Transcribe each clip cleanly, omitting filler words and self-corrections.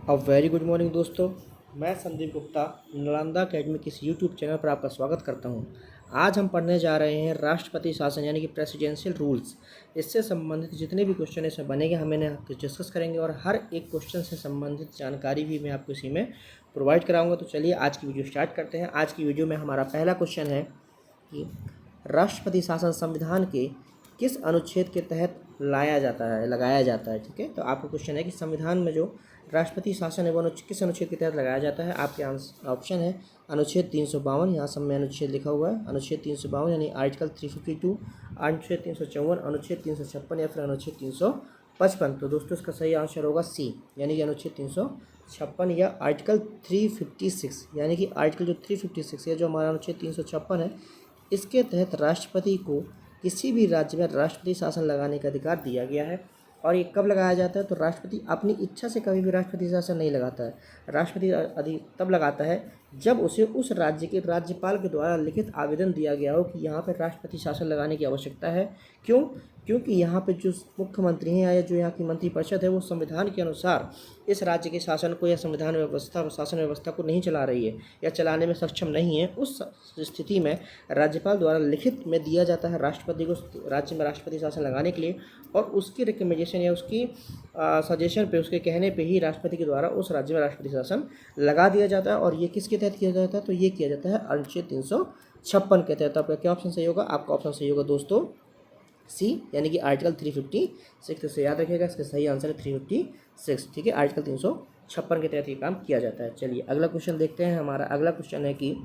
A very good morning दोस्तों। मैं Sandeep Gupta Nalanda academy के इस यूट्यूब चैनल पर आपका स्वागत करता हूं। आज हम पढ़ने जा रहे हैं राष्ट्रपति शासन यानी कि प्रेसिडेंशियल रूल्स। इससे संबंधित जितने भी क्वेश्चन इसमें बनेंगे हम इन्हें डिस्कस करेंगे और हर एक क्वेश्चन से संबंधित जानकारी भी मैं आपको इसी में प्रोवाइड कराऊंगा। तो चलिए आज की वीडियो स्टार्ट करते हैं। आज की वीडियो में हमारा पहला क्वेश्चन है कि राष्ट्रपति शासन संविधान के किस अनुच्छेद के तहत लगाया जाता है। ठीक है, तो आपका क्वेश्चन है कि संविधान में जो राष्ट्रपति शासन है वो किस अनुच्छेद के तहत लगाया जाता है। आपके ऑप्शन है अनुच्छेद 352, यहाँ सब में अनुच्छेद लिखा हुआ है, अनुच्छेद 352 यानी आर्टिकल 352, अनुच्छेद 354, अनुच्छेद 356 या फिर अनुच्छेद 355। तो दोस्तों इसका सही आंसर होगा सी यानी कि अनुच्छेद 356 या आर्टिकल 356 यानी कि आर्टिकल जो 356 है जो हमारा अनुच्छेद 356 है, इसके तहत राष्ट्रपति को किसी भी राज्य में राष्ट्रपति शासन लगाने का अधिकार दिया गया है। और ये कब लगाया जाता है, तो राष्ट्रपति अपनी इच्छा से कभी भी राष्ट्रपति शासन नहीं लगाता है। राष्ट्रपति तब लगाता है जब उसे उस राज्य के राज्यपाल के द्वारा लिखित आवेदन दिया गया हो कि यहाँ पर राष्ट्रपति शासन लगाने की आवश्यकता है। क्योंकि यहाँ पे जो मुख्यमंत्री हैं या जो यहाँ की मंत्रिपरिषद है वो संविधान के अनुसार इस राज्य के शासन को या संविधान व्यवस्था शासन व्यवस्था को नहीं चला रही है या चलाने में सक्षम नहीं है। उस स्थिति में राज्यपाल द्वारा लिखित में दिया जाता है राष्ट्रपति को राज्य में राष्ट्रपति शासन लगाने के लिए, और उसकी रिकमेंडेशन या उसकी सजेशन पे, उसके कहने पे ही राष्ट्रपति के द्वारा उस राज्य में राष्ट्रपति शासन लगा दिया जाता है। और ये किसके तहत किया जाता है, तो ये किया जाता है अनुच्छेद 356 के तहत। आपका क्या ऑप्शन सही होगा, आपका ऑप्शन सही होगा दोस्तों सी यानी कि आर्टिकल 356 से याद रखिएगा, इसका सही आंसर है 356। ठीक है, आर्टिकल 356 के तहत ये काम किया जाता है। चलिए अगला क्वेश्चन देखते हैं। हमारा अगला क्वेश्चन है कि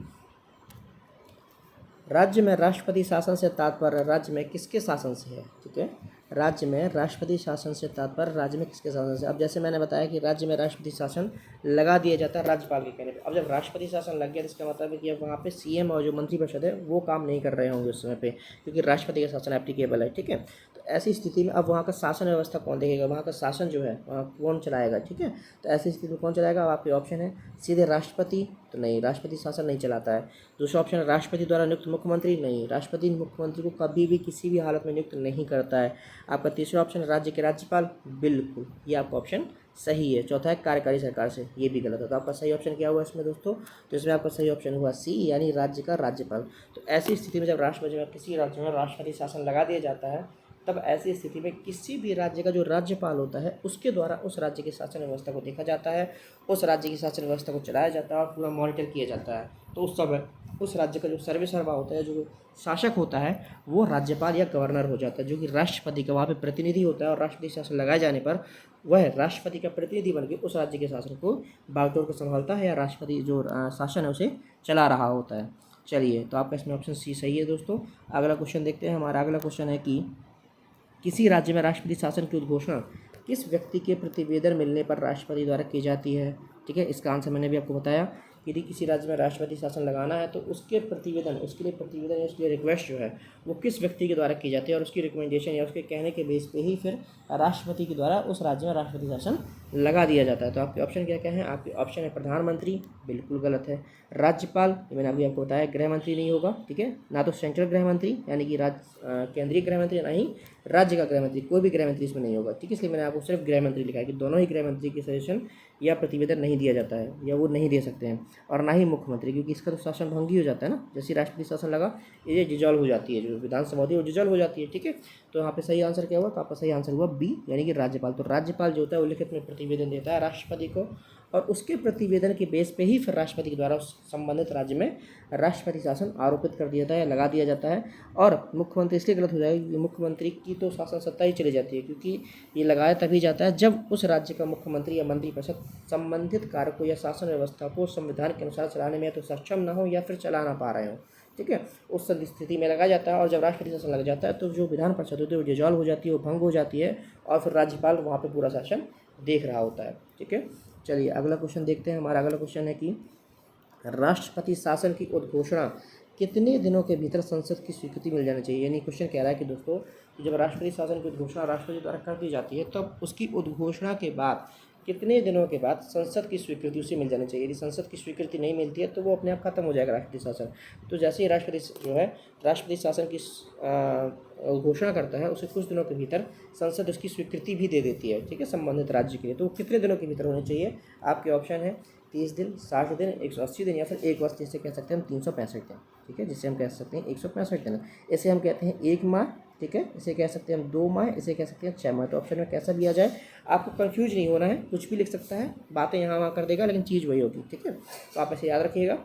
राज्य में राष्ट्रपति शासन से तात्पर्य राज्य में किसके शासन से है। ठीक है, राज्य में राष्ट्रपति शासन से तात्पर्य राज्य में किसके शासन से। अब जैसे मैंने बताया कि राज्य में राष्ट्रपति शासन लगा दिया जाता है राज्यपाल के कहने पे। अब जब राष्ट्रपति शासन लग गया तो इसका मतलब है कि अब वहाँ पे सीएम और जो मंत्रिपरिषद है वो काम नहीं कर रहे होंगे उस समय पे, क्योंकि राष्ट्रपति का शासन एप्लीकेबल है। ठीक है, तो ऐसी स्थिति में अब वहाँ का शासन व्यवस्था कौन देखेगा, वहाँ का शासन जो है वहाँ कौन चलाएगा। ठीक है, तो ऐसी स्थिति में कौन चलाएगा। अब आपके ऑप्शन है सीधे राष्ट्रपति, तो नहीं, राष्ट्रपति शासन नहीं चलाता है। दूसरा ऑप्शन है राष्ट्रपति द्वारा नियुक्त मुख्यमंत्री, नहीं, राष्ट्रपति मुख्यमंत्री को कभी भी किसी भी हालत में नियुक्त नहीं करता है। आपका तीसरा ऑप्शन राज्य के राज्यपाल, बिल्कुल ये आपका ऑप्शन सही है। चौथा है कार्यकारी सरकार से, ये भी गलत है। तो आपका सही ऑप्शन क्या हुआ इसमें दोस्तों, तो इसमें आपका सही ऑप्शन हुआ सी यानी राज्य का राज्यपाल। तो ऐसी स्थिति में जब राष्ट्रपति में किसी राज्य में राष्ट्रपति शासन लगा दिया जाता है, तब ऐसी स्थिति में किसी भी राज्य का जो राज्यपाल होता है उसके द्वारा उस राज्य की शासन व्यवस्था को देखा जाता है, उस राज्य की शासन व्यवस्था को चलाया जाता है और पूरा मॉनिटर किया जाता है। तो उस समय उस राज्य का जो सर्वेसर्वा होता है, जो शासक होता है, वो राज्यपाल या गवर्नर हो जाता है, जो कि राष्ट्रपति का वहाँ पे प्रतिनिधि होता है। और राष्ट्रपति शासन लगाए जाने पर वह राष्ट्रपति का प्रतिनिधि बन के उस राज्य के शासन को बागडोर को संभालता है या राष्ट्रपति जो शासन है उसे चला रहा होता है। चलिए, तो आपका इसमें ऑप्शन सी सही है दोस्तों। अगला क्वेश्चन देखते हैं। हमारा अगला क्वेश्चन है कि किसी राज्य में राष्ट्रपति शासन की उद्घोषणा किस व्यक्ति के प्रतिवेदन मिलने पर राष्ट्रपति द्वारा की जाती है। ठीक है, इसका आंसर मैंने भी आपको बताया। यदि किसी राज्य में राष्ट्रपति शासन लगाना है तो उसके प्रतिवेदन, उसके लिए प्रतिवेदन या उसके लिए रिक्वेस्ट जो है वो किस व्यक्ति के द्वारा की जाती है, और उसकी रिकमेंडेशन या उसके कहने के बेस पे ही फिर राष्ट्रपति के द्वारा उस राज्य में राष्ट्रपति शासन लगा दिया जाता है। तो आपके ऑप्शन क्या क्या हैं, आपके ऑप्शन है प्रधानमंत्री, बिल्कुल गलत है। राज्यपाल, मैंने अभी आपको बताया, गृह मंत्री नहीं होगा। ठीक है, ना तो सेंट्रल गृह मंत्री यानी कि केंद्रीय गृह मंत्री, ना ही राज्य का गृह मंत्री, कोई भी गृह मंत्री इसमें नहीं होगा। ठीक है, इसलिए मैंने आपको सिर्फ गृह मंत्री लिखा है कि दोनों ही गृह मंत्री की सजेशन या प्रतिवेदन नहीं दिया जाता है या वो नहीं दे सकते हैं, और ना ही मुख्यमंत्री, क्योंकि इसका तो शासन भंग ही हो जाता है ना। जैसे राष्ट्रपति शासन लगा ये डिजॉल्व हो जाती है, जो विधानसभा होती है वो डिजॉल्व हो जाती है। ठीक है, तो यहाँ पे सही आंसर क्या हुआ, तो आपका सही आंसर हुआ बी यानी कि राज्यपाल। तो राज्यपाल जो होता है वो लिखित में प्रतिवेदन देता है राष्ट्रपति को, और उसके प्रतिवेदन के बेस पे ही फिर राष्ट्रपति के द्वारा उस संबंधित राज्य में राष्ट्रपति शासन आरोपित कर दिया जाता है, लगा दिया जाता है। और मुख्यमंत्री इसलिए गलत हो जाएगा क्योंकि मुख्यमंत्री की तो शासन सत्ता ही चली जाती है, क्योंकि ये लगाया तभी जाता है जब उस राज्य का मुख्यमंत्री या मंत्रिपरिषद संबंधित कार्य को या शासन व्यवस्था को संविधान के अनुसार चलाने में तो सक्षम ना हो या फिर चला ना पा रहे हो। ठीक है, उस स्थिति में लगाया जाता है। और जब राष्ट्रपति शासन लग जाता है तो जो विधान परिषद होती है वो डिजॉल्व हो जाती है, वो भंग हो जाती है, और फिर राज्यपाल वहाँ पे पूरा शासन देख रहा होता है। ठीक है, चलिए अगला क्वेश्चन देखते हैं। हमारा अगला क्वेश्चन है कि राष्ट्रपति शासन की उद्घोषणा कितने दिनों के भीतर संसद की स्वीकृति मिल जानी चाहिए। यानी क्वेश्चन कह रहा है कि दोस्तों जब राष्ट्रपति शासन की उद्घोषणा राष्ट्रपति द्वारा कर दी जाती है तब उसकी उद्घोषणा के बाद कितने दिनों के बाद संसद की स्वीकृति उसे मिल जानी चाहिए। यदि संसद की स्वीकृति नहीं मिलती है तो वो अपने आप खत्म हो जाएगा राष्ट्रपति शासन। तो जैसे ही राष्ट्रपति जो है राष्ट्रपति शासन की घोषणा करता है, उसे कुछ दिनों के भीतर संसद उसकी स्वीकृति भी दे देती है, ठीक है, संबंधित राज्य के लिए। तो कितने दिनों के भीतर होनी चाहिए? आपके ऑप्शन है 30 दिन, 60 दिन, 180 दिन या फिर 1 वर्ष, जिसे कह सकते हैं हम 365 दिन, ठीक है, जिसे हम कह सकते हैं 165 दिन। इसे हम कहते हैं 1 माह, ठीक है, इसे कह सकते हैं हम 2 माह, इसे कह सकते हैं 6 माह। तो ऑप्शन में कैसा भी आ जाए, आपको कंफ्यूज नहीं होना है, कुछ भी लिख सकता है, बातें यहाँ वहाँ कर देगा, लेकिन चीज़ वही होगी, ठीक है। तो आप ऐसे याद रखिएगा।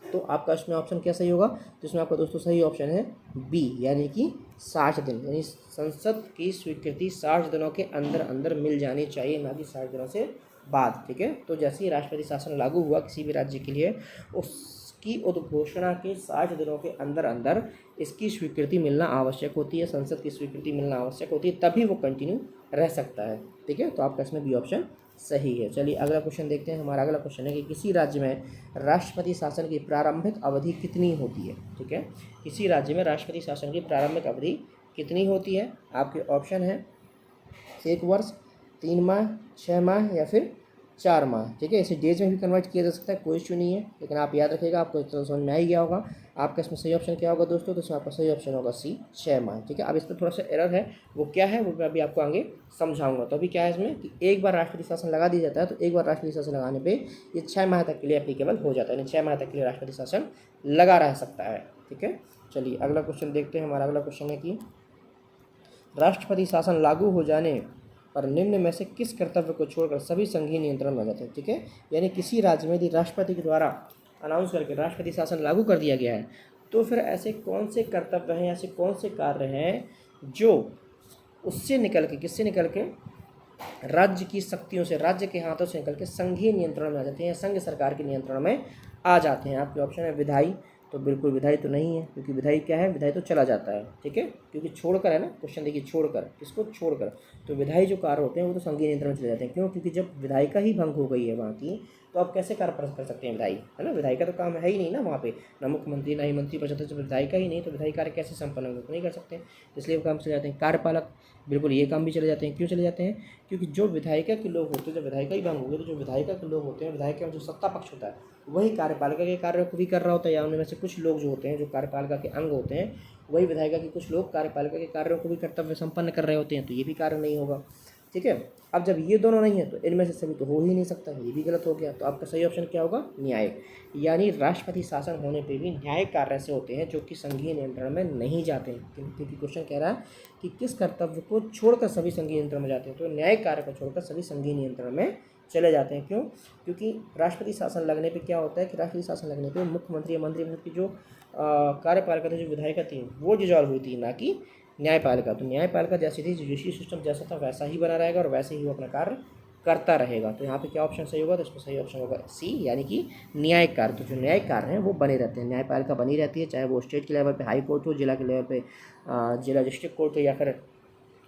तो आपका इसमें ऑप्शन क्या सही होगा? तो इसमें आपका दोस्तों सही ऑप्शन है बी, यानी कि 60 दिन, यानी संसद की स्वीकृति 60 दिनों के अंदर अंदर मिल जानी चाहिए, ना कि 60 दिनों से बाद, ठीक है। तो जैसे ही राष्ट्रपति शासन लागू हुआ किसी भी राज्य के लिए, उसकी उद्घोषणा के 60 दिनों के अंदर अंदर इसकी स्वीकृति मिलना आवश्यक होती है, संसद की स्वीकृति मिलना आवश्यक होती है, तभी वो कंटिन्यू रह सकता है, ठीक है। तो आपका इसमें बी ऑप्शन सही है। चलिए अगला क्वेश्चन देखते हैं। हमारा अगला क्वेश्चन है कि किसी राज्य में राष्ट्रपति शासन की प्रारंभिक अवधि कितनी होती है, ठीक है। किसी राज्य में राष्ट्रपति शासन की प्रारंभिक अवधि कितनी होती है? आपके ऑप्शन है 1 वर्ष, 3 माह, 6 माह या फिर 4 माह, ठीक है। इसे डेज में भी कन्वर्ट किया जा सकता है, कोई इशू नहीं है, लेकिन आप याद रखिएगा, आपको तो समझ में आ ही गया होगा। आपका इसमें सही ऑप्शन क्या होगा दोस्तों? तो इसमें आपका सही ऑप्शन होगा सी, 6 माह, ठीक है। अब इसमें थोड़ा सा एरर है, वो क्या है वो मैं अभी आपको आगे समझाऊंगा। तो अभी क्या है इसमें कि एक बार राष्ट्रपति शासन लगा दिया जाता है, तो एक बार राष्ट्रपति शासन लगाने पर ये 6 माह तक के लिए एप्लीकेबल हो जाता है, यानी 6 माह तक के लिए राष्ट्रपति शासन लगा रह सकता है, ठीक है। चलिए अगला क्वेश्चन देखते हैं। हमारा अगला क्वेश्चन है कि राष्ट्रपति शासन लागू हो जाने पर निम्न में से किस कर्तव्य को छोड़कर सभी संघीय नियंत्रण में आ जाते हैं, ठीक है। यानी किसी राज्य में यदि राष्ट्रपति के द्वारा अनाउंस करके राष्ट्रपति शासन लागू कर दिया गया है, तो फिर ऐसे कौन से कर्तव्य हैं, ऐसे कौन से कार्य हैं जो उससे निकल के, किससे निकल के, राज्य की शक्तियों से, राज्य के हाथों से निकल के संघीय नियंत्रण में आ जाते हैं, या संघ सरकार के नियंत्रण में आ जाते हैं। आपके ऑप्शन है विधायी, तो बिल्कुल विधायी तो नहीं है, क्योंकि विधायी क्या है, विधायी तो चला जाता है, ठीक है, क्योंकि छोड़कर है ना, क्वेश्चन देखिए छोड़कर, किसको छोड़कर, तो विधायी जो कार्य होते हैं वो तो संघीय नियंत्रण में चले जाते हैं। क्यों? क्योंकि जब विधायिका ही भंग हो गई है वहाँ की, तो आप कैसे कार्य कर सकते हैं विधायी, है ना। विधायी का तो काम है ही नहीं ना वहाँ पे, ना मुख्यमंत्री ना ही मंत्री परिषद, जब विधायी का ही नहीं तो विधायी कार्य कैसे संपन्न होंगे, तो नहीं कर सकते, इसलिए वो काम चले जाते हैं। कार्यपालक, बिल्कुल ये काम भी चले जाते हैं। क्यों चले जाते हैं? क्योंकि जो विधायिका के लोग होते हैं, जब विधायिका ही भंग हो गई, तो जो विधायिका के लोग होते हैं, विधायिका में जो सत्ता पक्ष होता है वही कार्यपालिका के कार्य को भी कर रहा होता है, या उनमें से कुछ लोग जो होते हैं, जो कार्यपालिका के अंग होते हैं, वही विधायिका के कुछ लोग कार्यपालिका के कार्यों को भी कर्तव्य संपन्न कर रहे होते हैं, तो ये भी कार्य नहीं होगा, ठीक है। अब जब ये दोनों नहीं है तो इनमें से सभी तो हो ही नहीं सकता, ये भी गलत हो गया। तो आपका सही ऑप्शन क्या होगा? न्यायिक, यानी राष्ट्रपति शासन होने पे भी न्यायिक कार्य ऐसे होते हैं जो कि संघीय नियंत्रण में नहीं जाते हैं, क्योंकि क्वेश्चन कह रहा है कि किस कर्तव्य को छोड़कर सभी संघीय नियंत्रण में जाते हैं, तो न्यायिक कार्य को छोड़कर सभी संघीय नियंत्रण में चले जाते हैं। क्यों? क्योंकि राष्ट्रपति शासन लगने पे क्या होता है कि राष्ट्रपति शासन लगने पे मुख्यमंत्री या मंत्रिपरिषद की जो कार्यपालिका थी, जो विधायिका थी, वो डिजॉल्व हुई थी, ना कि न्यायपालिका। तो न्यायपालिका जैसी थी, जुडिशरी सिस्टम जैसा था वैसा ही बना रहेगा और वैसे ही वो अपना कार्य करता रहेगा। तो यहाँ पे क्या ऑप्शन सही होगा? तो इसमें सही ऑप्शन होगा सी, यानी कि न्यायिक कार्य। तो जो न्यायिक कार्य हैं वो बने रहते हैं, न्यायपालिका बनी रहती है, चाहे वो स्टेट के लेवल पे हाई कोर्ट हो, जिला के लेवल पे जिला डिस्ट्रिक्ट कोर्ट हो, या फिर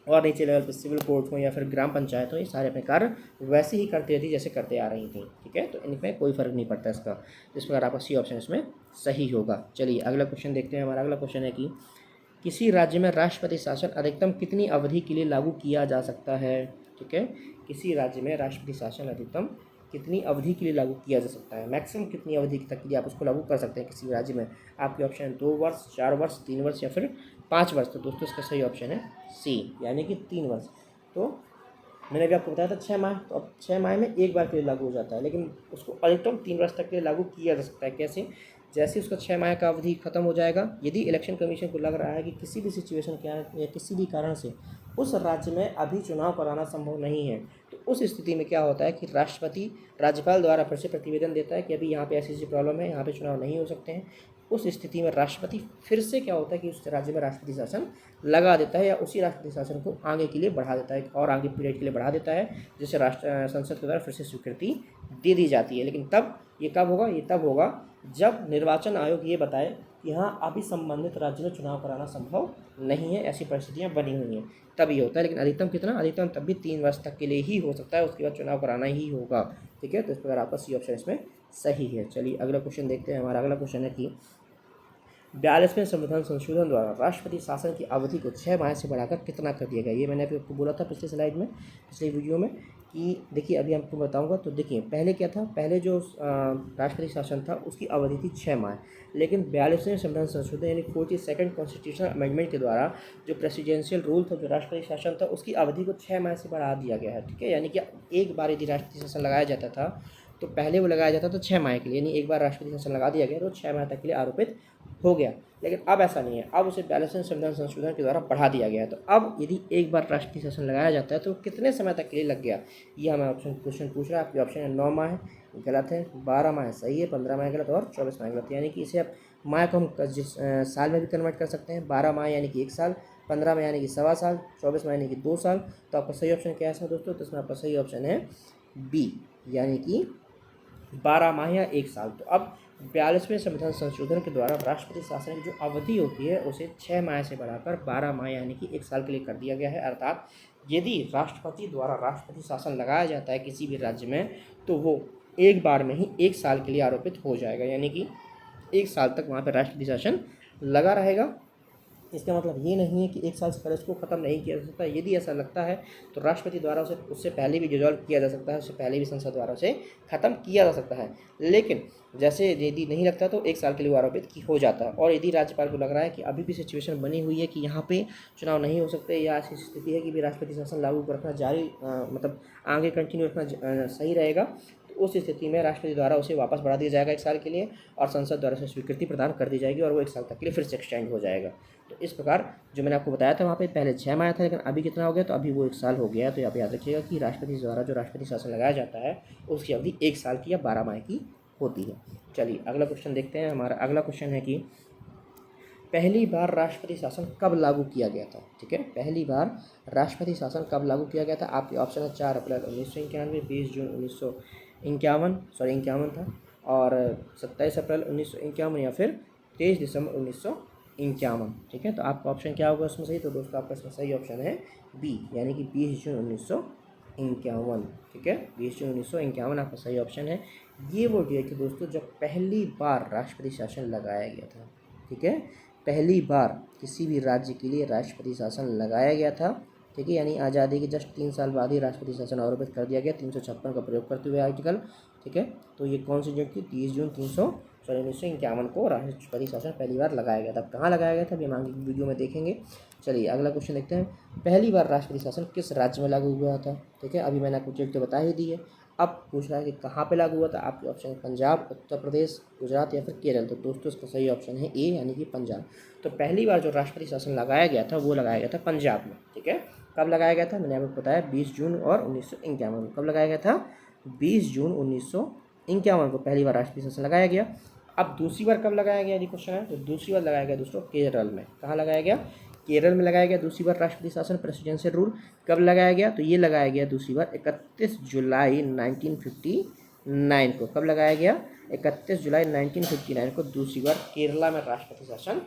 और नीचे लेवल पे सिविल कोर्ट हो, या फिर ग्राम पंचायत हो, ये सारे अपने कार्य वैसे ही करती रहती जैसे करते आ रही थी, ठीक है। तो इनमें कोई फर्क नहीं पड़ता इसका। तो इस प्रकार आपका सी ऑप्शन इसमें सही होगा। चलिए अगला क्वेश्चन देखते हैं। हमारा अगला क्वेश्चन है कि किसी राज्य में राष्ट्रपति शासन अधिकतम कितनी अवधि के लिए लागू किया जा सकता है, ठीक है। किसी राज्य में राष्ट्रपति शासन अधिकतम कितनी अवधि के लिए लागू किया जा सकता है, मैक्सिमम कितनी अवधि तक के लिए आप उसको लागू कर सकते हैं किसी राज्य में। आपके ऑप्शन है 2 वर्ष, 4 वर्ष, 3 वर्ष या फिर 5 वर्ष। तो दोस्तों इसका सही ऑप्शन है सी, यानी कि 3 वर्ष। तो मैंने अभी आपको बताया था 6 माह, तो अब 6 माह में एक बार के लिए लागू हो जाता है, लेकिन उसको अधिकतम 3 वर्ष तक के लिए लागू किया जा सकता है। कैसे? जैसे उसका 6 माह का अवधि खत्म हो जाएगा, यदि इलेक्शन कमीशन को लग रहा है कि किसी भी सिचुएशन के या किसी भी कारण से उस राज्य में अभी चुनाव कराना संभव नहीं है, तो उस स्थिति में क्या होता है कि राष्ट्रपति राज्यपाल द्वारा फिर से प्रतिवेदन देता है कि अभी यहाँ पे ऐसी ऐसी प्रॉब्लम है, यहाँ पे चुनाव नहीं हो सकते हैं। उस स्थिति में राष्ट्रपति फिर से क्या होता है कि उस राज्य में राष्ट्रपति शासन लगा देता है, या उसी राष्ट्रपति शासन को आगे के लिए बढ़ा देता है, और आगे पीरियड के लिए बढ़ा देता है, जिससे संसद के द्वारा फिर से स्वीकृति दे दी जाती है। लेकिन तब ये कब होगा? ये तब होगा जब निर्वाचन आयोग ये बताए कि हाँ अभी संबंधित राज्य में चुनाव कराना संभव नहीं है, ऐसी परिस्थितियाँ बनी हुई हैं, तभी होता है। लेकिन अधिकतम कितना? अधिकतम तब भी 3 वर्ष तक के लिए ही हो सकता है, उसके बाद चुनाव कराना ही होगा, ठीक है। तो इस प्रकार आपका सी ऑप्शन इसमें सही है। चलिए अगला क्वेश्चन देखते हैं। हमारा अगला क्वेश्चन है कि 42वें संविधान संशोधन द्वारा राष्ट्रपति शासन की अवधि को 6 माह से बढ़ाकर कितना कर दिया गया। ये मैंने अभी आपको बोला था पिछले स्लाइड में, पिछले वीडियो में, कि देखिए अभी आपको बताऊंगा। तो देखिए पहले क्या था, पहले जो राष्ट्रपति शासन था उसकी अवधि थी 6 माह, लेकिन 42वें संविधान संशोधन यानी 42nd कॉन्स्टिट्यूशनल अमेंडमेंट के द्वारा जो प्रेसिडेंशियल रूल था, जो राष्ट्रपति शासन था, उसकी अवधि को 6 माह से बढ़ा दिया गया है। ठीक है, यानी कि एक बार यदि राष्ट्रपति शासन लगाया जाता था तो पहले वो लगाया जाता था 6 माह के लिए, यानी एक बार राष्ट्रपति शासन लगा दिया गया तो 6 माह तक के लिए आरोपित हो गया। लेकिन अब ऐसा नहीं है, अब उसे 42वें संविधान संशोधन के द्वारा बढ़ा दिया गया है। तो अब यदि एक बार राष्ट्रपति शासन लगाया जाता है तो कितने समय तक के लिए लग गया, ये हमें क्वेश्चन पूछ रहा है। आपके ऑप्शन है 9 माह है, गलत है, 12 माह सही है, 15 माह गलत और 24 माह गलत। यानी कि इसे आप माह को हम साल में भी कन्वर्ट कर सकते हैं। 12 माह यानी कि 1 साल, 15 माह यानी कि 1.25 साल, 24 माह यानी कि 2 साल। तो आपका सही ऑप्शन क्या है इसमें दोस्तों? तो इसमें आपका सही ऑप्शन है बी, यानी कि 12 माह या 1 साल। तो अब 42वें संविधान संशोधन के द्वारा राष्ट्रपति शासन की जो अवधि होती है उसे 6 माह से बढ़ाकर 12 माह यानी कि 1 साल के लिए कर दिया गया है। अर्थात यदि राष्ट्रपति द्वारा राष्ट्रपति शासन लगाया जाता है किसी भी राज्य में तो वो एक बार में ही 1 साल के लिए आरोपित हो जाएगा, यानी कि 1 साल तक वहाँ पर राष्ट्रपति शासन लगा रहेगा। इसका मतलब ये नहीं है कि 1 साल से पहले उसको ख़त्म नहीं किया जा सकता। यदि ऐसा लगता है तो राष्ट्रपति द्वारा उसे उससे पहले भी डिजॉल्व किया जा सकता है, उससे पहले भी संसद द्वारा उसे ख़त्म किया जा सकता है। लेकिन जैसे यदि नहीं लगता तो 1 साल के लिए वो आरोपित हो जाता है। और यदि राज्यपाल को लग रहा है कि अभी भी सिचुएशन बनी हुई है कि यहाँ पे चुनाव नहीं हो सकते या ऐसी स्थिति है कि भी राष्ट्रपति शासन लागू रखना जारी मतलब आगे कंटिन्यू रखना सही रहेगा, तो उस स्थिति में राष्ट्रपति द्वारा उसे वापस बढ़ा दिया जाएगा 1 साल के लिए और संसद द्वारा उसे स्वीकृति प्रदान कर दी जाएगी और वो 1 साल तक के लिए फिर से एक्सटेंड हो जाएगा। तो इस प्रकार जो मैंने आपको बताया था वहाँ पे पहले 6 माह था, लेकिन अभी कितना हो गया, तो अभी वो 1 साल हो गया है। तो यहाँ पे याद रखिएगा कि राष्ट्रपति द्वारा जो राष्ट्रपति शासन लगाया जाता है उसकी अवधि 1 साल की या 12 माह की होती है। चलिए अगला क्वेश्चन देखते हैं। हमारा अगला क्वेश्चन है कि पहली बार राष्ट्रपति शासन कब लागू किया गया था? ठीक है, पहली बार राष्ट्रपति शासन कब लागू किया गया था? आपके ऑप्शन है 4 अप्रैल 1991, 20 जून 1951 था, और 27 अप्रैल 1951 या फिर 23 दिसंबर 1951। ठीक है, तो आपका ऑप्शन क्या होगा उसमें सही? तो दोस्तों आपका इसमें सही ऑप्शन है बी, यानी कि 20 जून 1951। ठीक है, 20 जून 1951 आपका सही ऑप्शन है। ये वो डेट है दोस्तों जब पहली बार राष्ट्रपति शासन लगाया गया था। ठीक है, पहली बार किसी भी राज्य के लिए राष्ट्रपति शासन लगाया गया था। ठीक है, यानी आज़ादी के जस्ट 3 साल बाद ही राष्ट्रपति शासन आरोपित कर दिया गया 356 का प्रयोग करते हुए आर्टिकल। ठीक है, तो ये कौन सी डेट थी? 30 जून 1951 को राष्ट्रपति शासन पहली बार लगाया गया था। कहाँ लगाया गया था अभी हम आगे की वीडियो में देखेंगे। चलिए अगला क्वेश्चन देखते हैं। पहली बार राष्ट्रपति शासन किस राज्य में लागू हुआ था? ठीक है, अभी मैंने आपको डेट तो बता ही दी है। अब पूछ रहा है कि कहाँ पे लागू हुआ था। आपके ऑप्शन है पंजाब, उत्तर प्रदेश, गुजरात या फिर केरल। तो दोस्तों इसका सही ऑप्शन है ए, यानी कि पंजाब। तो पहली बार जो राष्ट्रपति शासन लगाया गया था वो लगाया गया था पंजाब में। ठीक है, कब लगाया गया था? मैंने आपको बताया 20 जून और 1951 कब लगाया गया था? 20 जून 1951 को पहली बार राष्ट्रपति शासन लगाया गया। अब दूसरी बार कब लगाया गया, यदि क्वेश्चन है, तो दूसरी बार लगाया गया दोस्तों केरल में। कहाँ लगाया गया? केरल में लगाया गया दूसरी बार राष्ट्रपति शासन, प्रेसिडेंशियल रूल। कब लगाया गया? तो ये लगाया गया दूसरी बार 31 जुलाई 1959 को। कब लगाया गया? 31 जुलाई 1959 को दूसरी बार केरला में राष्ट्रपति शासन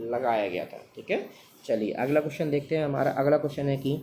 लगाया गया था। ठीक है, चलिए अगला क्वेश्चन देखते हैं। हमारा अगला क्वेश्चन है कि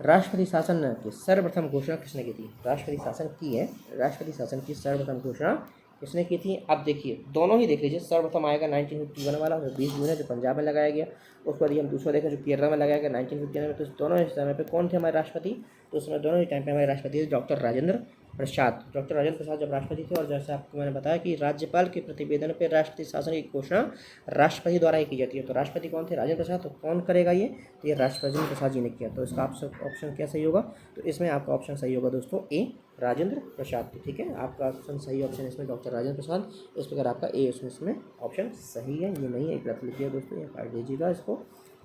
राष्ट्रपति शासन की सर्वप्रथम घोषणा किसने की थी? राष्ट्रपति शासन की है, राष्ट्रपति शासन की सर्वप्रथम घोषणा किसने की थी? अब देखिए दोनों ही देख लीजिए। सर्वप्रथम आएगा 1951 वाला जो 20 जून है, जो पंजाब में लगाया गया। उसके बाद हम दूसरा देखें जो केरला में लगाया गया 1951 में। तो दोनों ही समय पे कौन थे हमारे राष्ट्रपति? तो उसमें दोनों ही टाइम पे हमारे राष्ट्रपति थे डॉक्टर राजेंद्र प्रसाद। डॉक्टर राजेंद्र प्रसाद जब राष्ट्रपति थे, और जैसे आपको मैंने बताया कि राज्यपाल के प्रतिवेदन पर राष्ट्रपति शासन की घोषणा राष्ट्रपति द्वारा ही की जाती है। तो राष्ट्रपति कौन थे? राजेंद्र प्रसाद। तो कौन करेगा ये? तो ये राजेंद्र प्रसाद जी ने किया। तो इसका ऑप्शन क्या सही होगा? तो इसमें आपका ऑप्शन सही होगा दोस्तों ए, राजेंद्र प्रसाद। ठीक है, आपका ऑप्शन सही ऑप्शन इसमें डॉक्टर राजेंद्र प्रसाद। इस प्रकार आपका ए इसमें ऑप्शन सही है, ये नहीं है, एक गलत लिख दिया दोस्तों, ये काट दीजिएगा इसको।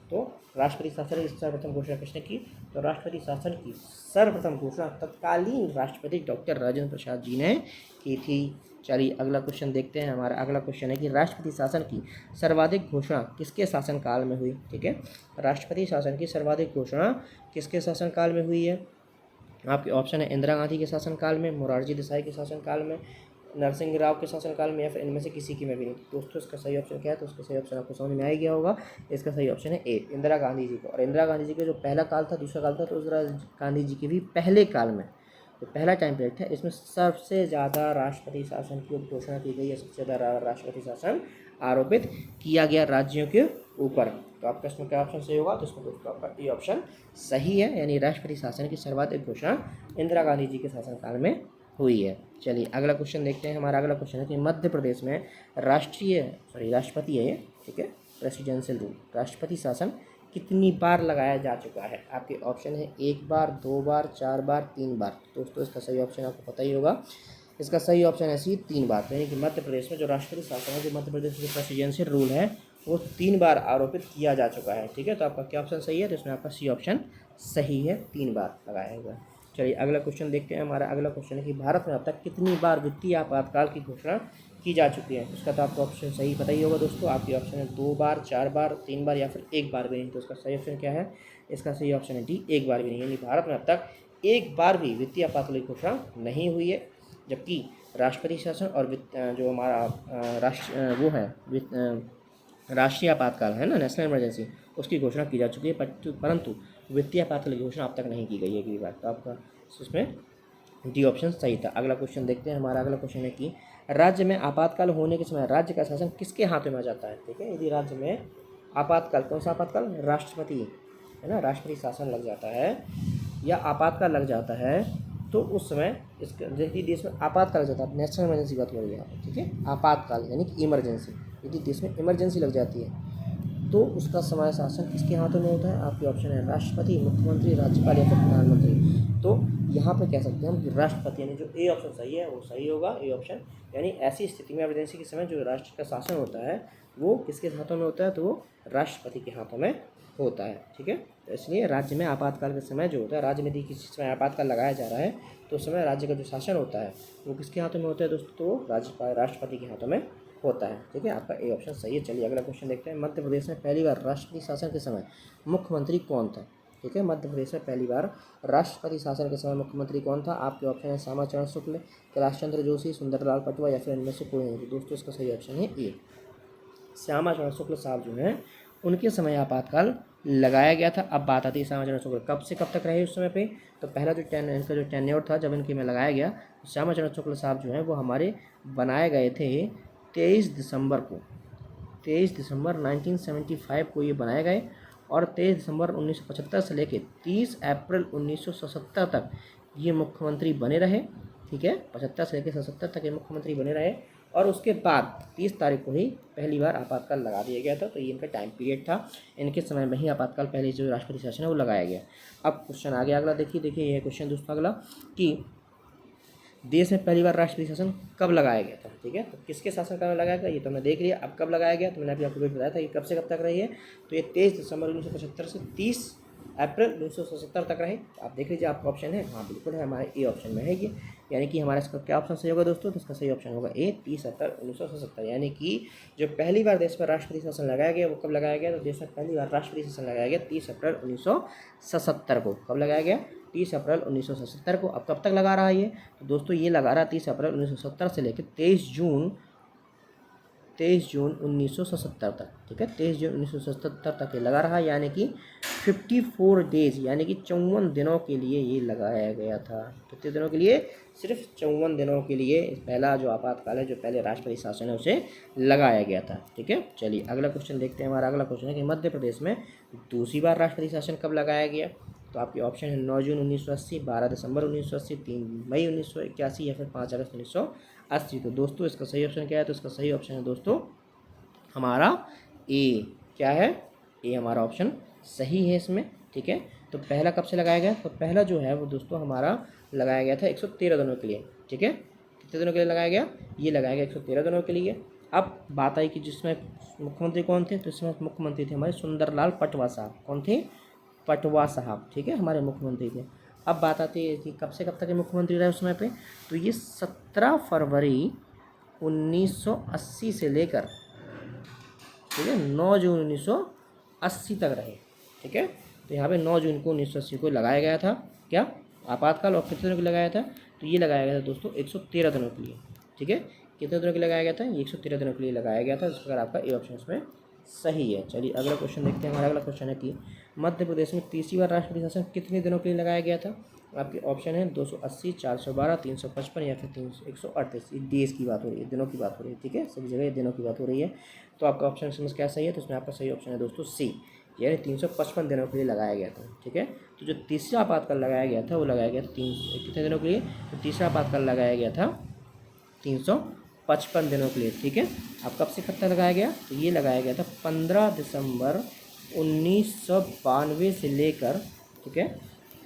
तो राष्ट्रपति शासन की सर्वप्रथम घोषणा किसने की? तो राष्ट्रपति शासन की सर्वप्रथम घोषणा तत्कालीन राष्ट्रपति डॉक्टर राजेंद्र प्रसाद जी ने की थी। चलिए अगला क्वेश्चन देखते हैं। हमारा अगला क्वेश्चन है कि राष्ट्रपति शासन की सर्वाधिक घोषणा किसके शासनकाल में हुई? ठीक है, राष्ट्रपति शासन की सर्वाधिक घोषणा किसके शासनकाल में हुई है? आपके ऑप्शन है इंदिरा गांधी के शासनकाल में, मोरारजी देसाई के शासनकाल में, नरसिंह राव के शासनकाल में, या फिर इनमें से किसी की में भी नहीं। दोस्तों इसका सही ऑप्शन क्या है? तो उसका सही ऑप्शन आपको समझ में आ गया होगा। इसका सही ऑप्शन है ए, इंदिरा गांधी जी का। और इंदिरा गांधी जी का जो पहला काल था, दूसरा काल था, तो इंदिरा गांधी जी के भी पहले काल में जो पहला टाइम पीरियड था इसमें सबसे ज़्यादा राष्ट्रपति शासन की घोषणा की गई है, सबसे ज़्यादा राष्ट्रपति शासन आरोपित किया गया राज्यों के ऊपर। तो आपका इसमें क्या ऑप्शन सही होगा? तो इसमें दोस्तों आपका ए ऑप्शन सही है, यानी राष्ट्रपति शासन की सर्वाधिक घोषणा इंदिरा गांधी जी के शासनकाल में हुई है। चलिए अगला क्वेश्चन देखते हैं। हमारा अगला क्वेश्चन है कि मध्य प्रदेश में राष्ट्रपति है ये, ठीक है, प्रेसिडेंशियल रूल, राष्ट्रपति शासन कितनी बार लगाया जा चुका है? आपके ऑप्शन है 1 बार, 2 बार, 4 बार, 3 बार। दोस्तों इसका सही ऑप्शन आपको पता ही होगा, इसका सही ऑप्शन है सी 3 बार। यानी कि मध्य प्रदेश में जो राष्ट्रपति शासन है, जो मध्य प्रदेश में प्रेसिडेंशियल रूल है, वो 3 बार आरोपित किया जा चुका है, ठीक है। तो आपका क्या ऑप्शन सही है? तो इसमें आपका सी ऑप्शन सही है, 3 बार लगाया हुआ है। चलिए अगला क्वेश्चन देखते हैं। हमारा अगला क्वेश्चन है कि भारत में अब तक कितनी बार वित्तीय आपातकाल की घोषणा की जा चुकी है? इसका तो आपको ऑप्शन सही पता ही होगा दोस्तों। आपकी ऑप्शन है 2 बार, 4 बार, 3 बार या फिर 1 बार भी नहीं। तो इसका सही ऑप्शन क्या है? इसका सही ऑप्शन है डी, 1 बार भी नहीं। यानी भारत में अब तक 1 बार भी वित्तीय आपातकाल की घोषणा नहीं हुई है, जबकि राष्ट्रपति शासन और जो हमारा वो है राष्ट्रीय आपातकाल है ना, नेशनल इमरजेंसी, उसकी घोषणा की जा चुकी है, परंतु वित्तीय आपातकाल की घोषणा अब तक नहीं की गई है एक बार। तो आपका इसमें डी ऑप्शन सही था। अगला क्वेश्चन देखते हैं। हमारा अगला क्वेश्चन है कि राज्य में आपातकाल होने के समय राज्य का शासन किसके हाथों में आ जाता है? ठीक है, यदि राज्य में आपातकाल, कौन सा आपातकाल? राष्ट्रपति है ना, राष्ट्रपति शासन लग जाता है या आपातकाल लग जाता है, तो उस समय इसका यदि देश में आपातकाल लग जाता है, नेशनल इमरजेंसी बात हो रही है, ठीक है, आपातकाल यानी कि इमरजेंसी, यदि देश में इमरजेंसी लग जाती है तो उसका समय शासन किसके हाथों में होता है? आपके ऑप्शन है राष्ट्रपति, मुख्यमंत्री, राज्यपाल या फिर प्रधानमंत्री। तो यहाँ पे कह सकते हैं हम कि राष्ट्रपति, यानी जो ए ऑप्शन सही है वो सही होगा, ए ऑप्शन। यानी ऐसी स्थिति में इमरजेंसी के समय जो राष्ट्र का शासन होता है वो किसके हाथों में होता है? तो वो राष्ट्रपति के हाथों में होता है, ठीक है। तो इसलिए राज्य में आपातकाल के समय जो होता है, राज्य में यदि किसी समय आपातकाल लगाया जा रहा है तो उस समय राज्य का जो शासन होता है वो किसके हाथों में होता है दोस्तों? तो राज्यपाल, राष्ट्रपति के हाथों में होता है, ठीक है। आपका ए ऑप्शन सही है। चलिए अगला क्वेश्चन देखते हैं। मध्य प्रदेश में पहली बार राष्ट्रपति शासन के समय मुख्यमंत्री कौन था? ठीक है, मध्य प्रदेश में पहली बार राष्ट्रपति शासन के समय मुख्यमंत्री कौन था? आपके ऑप्शन है श्यामाचरण शुक्ल, कैलाश चंद्र जोशी, सुंदरलाल पटवा या फिर इनमें से कोई नहीं। दोस्तों इसका सही ऑप्शन है ए, श्यामाचरण शुक्ल साहब जो हैं उनके समय आपातकाल लगाया गया था। अब बात आती है श्यामाचरण शुक्ल कब से कब तक रहे उस समय पे? तो पहला जो इनका जो टेन्योर था जब इनके में लगाया गया, श्यामाचरण शुक्ल साहब जो हैं वो हमारे बनाए गए थे 23 दिसंबर को, 23 दिसंबर 1975 को ये बनाए गए, और 23 दिसंबर 1975 से लेकर 30 अप्रैल 1977 तक ये मुख्यमंत्री बने रहे, ठीक है। 75 से लेकर 77 तक ये मुख्यमंत्री बने रहे, और उसके बाद 30 तारीख को ही पहली बार आपातकाल लगा दिया गया था। तो ये इनका टाइम पीरियड था, इनके समय में ही आपातकाल पहले जो राष्ट्रपति शासन है वो लगाया गया। अब क्वेश्चन आ गया अगला, देखिए ये क्वेश्चन दोस्तों अगला कि देश में पहली बार राष्ट्रपति शासन कब लगाया गया था? ठीक है, तो किसके शासनकाल में लगाया गया ये तो हमने देख लिया। अब कब लगाया गया तो मैंने अभी आपको बताया था कि कब से कब तक रही है। तो ये 23 दिसंबर 1975 से 30 अप्रैल 1977 तक रहे। आप देख लीजिए आपका ऑप्शन है, हाँ बिल्कुल है, हमारे ए ऑप्शन में है ये। यानी कि हमारा इसका क्या ऑप्शन सही होगा दोस्तों? तो इसका सही ऑप्शन होगा ए, 30 अप्रैल 1977। यानी कि जो पहली बार देश पर राष्ट्रपति शासन लगाया गया वो कब लगाया गया? तो देश में पहली बार राष्ट्रपति शासन लगाया गया 30 अप्रैल 1977 को। कब लगाया गया? 30 अप्रैल 1977 को। अब कब तक लगा रहा है ये? तो दोस्तों ये लगा रहा है 30 अप्रैल 1970 से लेकर 23 जून 1977 तक, ठीक है, 23 जून 1977 तक ये लगा रहा, यानी कि 54 डेज, यानी कि 54 दिनों के लिए ये लगाया गया था। कितने दिनों के लिए? सिर्फ 54 दिनों के लिए पहला जो आपातकाल है, जो पहले राष्ट्रपति शासन है, उसे लगाया गया था, ठीक है। चलिए अगला क्वेश्चन देखते हैं। हमारा अगला क्वेश्चन है कि मध्य प्रदेश में दूसरी बार राष्ट्रपति शासन कब लगाया गया? तो आपके ऑप्शन है 9 जून 1980, 12 दिसंबर 1980, 3 मई 1981 या फिर 5 अगस्त 1980। तो दोस्तों इसका सही ऑप्शन क्या है? तो इसका सही ऑप्शन है दोस्तों हमारा ए। क्या है? ए हमारा ऑप्शन सही है इसमें, ठीक है। तो पहला कब से लगाया गया? तो पहला जो है वो दोस्तों हमारा लगाया गया था 113 दिनों के लिए, ठीक है। कितने दिनों के लिए लगाया गया? ये लगाया गया 113 दिनों के लिए। अब बात आई कि जिसमें मुख्यमंत्री कौन थे? तो इसमें मुख्यमंत्री थे हमारे सुंदरलाल पटवा साहब। कौन थे? पटवा साहब, ठीक है, हमारे मुख्यमंत्री थे। अब बात आती है कि कब से कब तक के मुख्यमंत्री रहे उस समय पे? तो ये 17 फरवरी 1980 से लेकर, ठीक है, 9 जून 1980 तक रहे, ठीक है। तो यहाँ पे 9 जून को 1980 को लगाया गया था क्या आपातकाल, और कितने दिनों के लगाया था? तो ये लगाया गया था दोस्तों 113 दिनों के लिए, ठीक है। कितने दिनों के लगाया गया था? ये 113 दिनों के लिए लगाया गया था। इस प्रकार आपका ए ऑप्शन इसमें सही है। चलिए अगला क्वेश्चन देखते हैं। हमारा अगला क्वेश्चन है कि मध्य प्रदेश में तीसरी बार राष्ट्रपति शासन कितने दिनों के लिए लगाया गया था? आपके ऑप्शन है 280, 412, 355 या फिर 138। डेज की बात हो रही है, दिनों की बात हो रही है, ठीक है, सभी जगह दिनों की बात हो रही है। तो आपका ऑप्शन समझ क्या सही है, तो उसमें आपका सही ऑप्शन है दोस्तों सी, यानी 355 दिनों के लिए लगाया गया था, ठीक है। तो जो तीसरा आपातकाल लगाया गया था वो लगाया गया था कितने दिनों के लिए, तो तीसरा आपातकाल लगाया गया था 355 दिनों के लिए, ठीक है। अब कब से कब तक लगाया गया, तो ये लगाया गया था 15 दिसंबर 1992 से लेकर, ठीक है,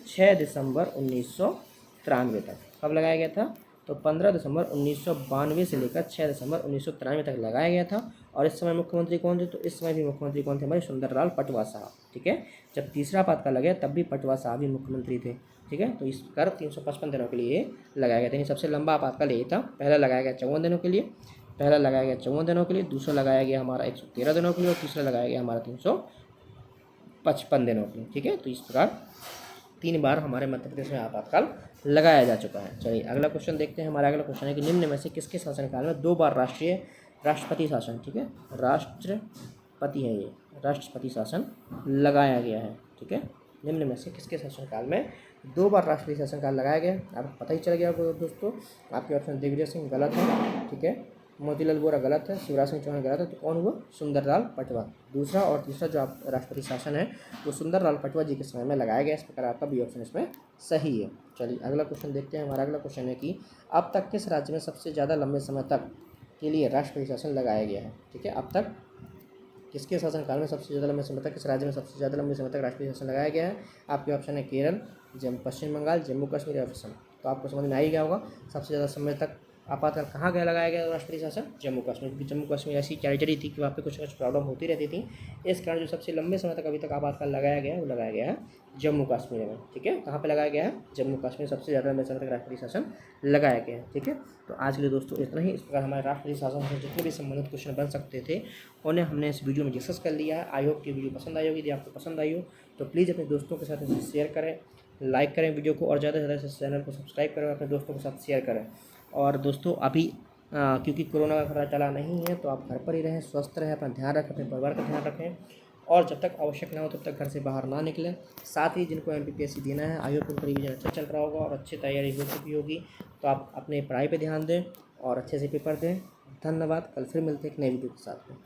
6 दिसंबर 1993 तक। कब लगाया गया था, तो 15 दिसंबर 1992 से लेकर 6 दिसंबर 1993 तक लगाया गया था। और इस समय मुख्यमंत्री कौन थे, तो इस समय भी मुख्यमंत्री कौन थे, हमारे सुंदरलाल पटवा साहब, ठीक है। जब तीसरा आपातकाल लगा तब भी पटवा साहब ही मुख्यमंत्री थे, ठीक है। तो इस प्रकार 355 दिनों के लिए लगाया गया था। यानी सबसे लंबा आपातकाल यही था। पहला लगाया गया 54 दिनों के लिए, पहला लगाया गया 54 दिनों के लिए, दूसरा लगाया गया हमारा 113 दिनों के लिए, और तीसरा लगाया गया हमारा 355 दिनों के लिए, ठीक है। तो इस प्रकार 3 बार हमारे मध्य प्रदेश में आपातकाल लगाया जा चुका है। चलिए अगला क्वेश्चन देखते हैं। हमारा अगला क्वेश्चन है कि निम्न में से किसके शासनकाल में 2 बार राष्ट्रपति शासन, ठीक है, राष्ट्रपति है ये, राष्ट्रपति शासन लगाया गया है, ठीक है। निम्न में से किसके शासनकाल में 2 बार राष्ट्रपति शासनकाल लगाया गया, आपको पता ही चल गया होगा दोस्तों। आपके ऑप्शन दिग्विजय सिंह गलत है, ठीक है, मोतीलाल वोरा गलत है, शिवराज सिंह चौहान गलत है। तो कौन हुआ, सुंदरलाल पटवा। दूसरा और तीसरा जो आप राष्ट्रपति शासन है वो सुंदरलाल पटवा जी के समय में लगाया गया। इस प्रकार आपका बी ऑप्शन इसमें सही है। चलिए अगला क्वेश्चन देखते हैं। हमारा अगला क्वेश्चन है कि अब तक किस राज्य में सबसे ज़्यादा लंबे समय तक के लिए राष्ट्रपति शासन लगाया गया है, ठीक है। अब तक किसके शासनकाल में सबसे ज़्यादा लंबे समय तक, किस राज्य में सबसे ज़्यादा लंबे समय तक राष्ट्रपति शासन लगाया गया है। आपके ऑप्शन है केरल, पश्चिम बंगाल, जम्मू कश्मीर या असम। तो आपको समझ में आ ही गया होगा सबसे ज़्यादा समय तक आपातकाल कहाँ गया लगाया गया राष्ट्रपति शासन, जम्मू कश्मीर। क्योंकि जम्मू कश्मीर ऐसी टेरिटरी थी कि वहाँ पे कुछ प्रॉब्लम होती रहती थी। इस कारण जो सबसे लंबे समय तक अभी तक आपातकाल लगाया गया है वो लगाया गया है जम्मू कश्मीर में, ठीक है। कहाँ पे लगाया गया है, जम्मू कश्मीर सबसे ज़्यादा लंबे समय तक राष्ट्रपति शासन लगाया गया है, ठीक है। तो आज के लिए दोस्तों इतना ही। इस प्रकार हमारे राष्ट्रपति शासन से जितने भी संबंधित क्वेश्चन बन सकते थे उन्हें हमने इस वीडियो में डिस्कस कर लिया है। आई होप कि वीडियो पसंद आई होगी। यदि आपको पसंद आई हो तो प्लीज़ अपने दोस्तों के साथ इसे शेयर करें, लाइक करें वीडियो को, और ज़्यादा से ज़्यादा इस चैनल को सब्सक्राइब करें, अपने दोस्तों के साथ शेयर करें। और दोस्तों अभी क्योंकि कोरोना का खतरा चला नहीं है तो आप घर पर ही रहें, स्वस्थ रहें, अपना ध्यान रखें, अपने परिवार का ध्यान रखें, और जब तक आवश्यक ना हो तब तक घर से बाहर ना निकलें। साथ ही जिनको MPPSC देना है, आई होप उनका रिवीजन अच्छा चल रहा होगा और अच्छी तैयारी हो चुकी होगी, तो आप अपने पढ़ाई पर ध्यान दें और अच्छे से पेपर दें। धन्यवाद। कल फिर मिलते हैं एक नई वीडियो के साथ में।